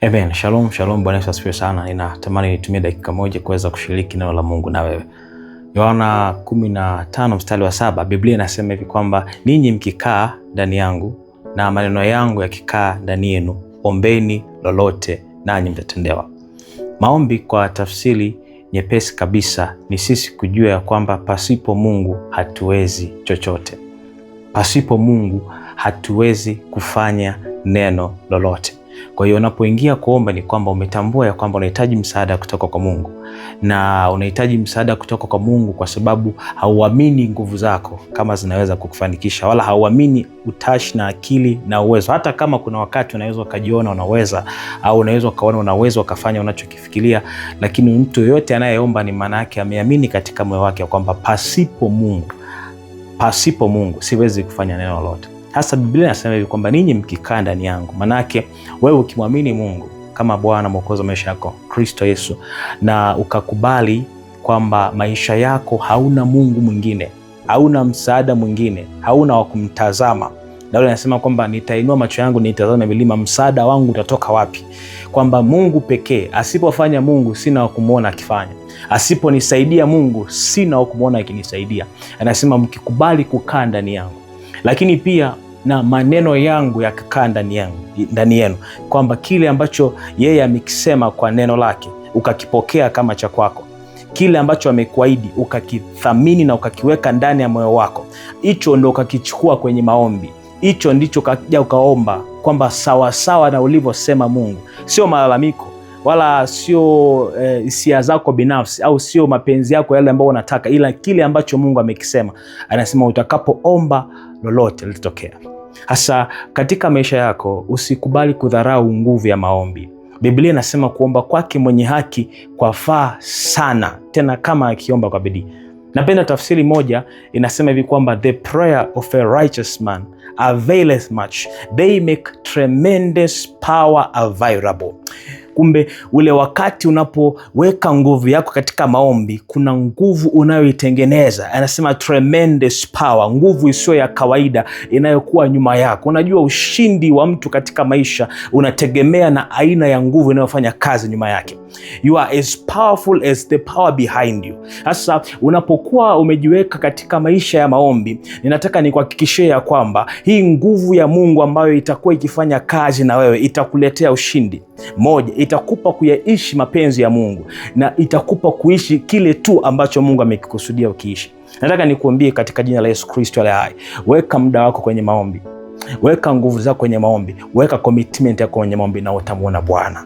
Amen. Shalom, shalom. Bwana Yesu asifiwe sana. Ninatamani nitumie dakika moja kuweza kushiriki neno la Mungu na wewe. Yohana 15:7, Biblia inasema hivi kwamba ninyi mkikaa ndani yangu na maneno yangu yakikaa ndani yenu, ombeni lolote nanyi mtatendewa. Maombi kwa tafsiri nyepesi kabisa ni sisi kujua ya kwamba pasipo Mungu hatuwezi chochote. Pasipo Mungu hatuwezi kufanya neno lolote. Kwa hiyo unapoingia kuomba ni kwamba umetambua ya kwamba unahitaji msaada kutoka kwa Mungu. Na unahitaji msaada kutoka kwa Mungu kwa sababu hauamini nguvu zako kama zinaweza kukufanikisha, wala hauamini utashi na akili na uwezo. Hata kama kuna wakati unaweza ukajiona unaweza, au unaweza ukaona unaweza ukafanya unachokifikiria, lakini mtu yoyote anayeomba ni maana yake ameamini katika moyo wake kwamba pasipo Mungu siwezi kufanya neno lolote. Hasa Biblia inasema hivi kwamba ninyi mkikaa ndani yangu. Manake wewe ukimwamini Mungu kama Bwana Mwokozi wa maisha yako, Kristo Yesu, na ukakubali kwamba maisha yako hauna Mungu mwingine, hauna msaada mwingine, hauna wa kumtazama. Daudi anasema kwamba nitainua macho yangu nitazame milima, msaada wangu utatoka wapi? Kwamba Mungu pekee, asipofanya Mungu sina wa kumuona akifanya. Asiponisaidia Mungu sina wa kumuona akinisaidia. Anasema mkikubali kukaa ndani yangu, lakini pia na maneno yangu yakikaa ndani yenu, kwamba kile ambacho yeye amekisema kwa neno lake ukakipokea kama cha kwako, kile ambacho amekuahidi ukakithamini na ukakiweka ndani ya moyo wako, hicho ndo ukakichukua kwenye maombi. Hicho ndicho kaja ukaomba kwamba sawa na ulivyosema Mungu, sio malalamiko wala sio hisia zako binafsi au sio mapenzi yako yale ambayo unataka, ila kile ambacho Mungu amekisema. Anasema utakapoomba lolote litatokea. Hasa katika maisha yako usikubali kudharau nguvu ya maombi. Biblia inasema kuomba kwake mwenye haki kwafaa sana, tena kama akiomba kwa bidii. Napenda tafsiri moja inasema hivi kwamba the prayer of a righteous man availeth much, they make tremendous power available. Kumbe ule wakati unapoweka nguvu yako katika maombi, kuna nguvu unayoitengeneza. Anasema tremendous power, nguvu isiyo ya kawaida inayokuwa nyuma yako. Unajua ushindi wa mtu katika maisha unategemea na aina ya nguvu inayofanya kazi nyuma yake. You are as powerful as the power behind you. Sasa unapokuwa umejiweka katika maisha ya maombi, ninataka nikuhakikishie ya kwamba hii nguvu ya Mungu ambayo itakuwa ikifanya kazi na wewe itakuletea ushindi. Moja, itakupa kuyaishi mapenzi ya Mungu, na itakupa kuishi kile tu ambacho Mungu amekikusudia ukiishi. Nataka nikuambie katika jina la Yesu Kristo aliye hai, weka muda wako kwenye maombi, weka nguvu zako kwenye maombi, weka commitment yako kwenye maombi, na utamuona Bwana.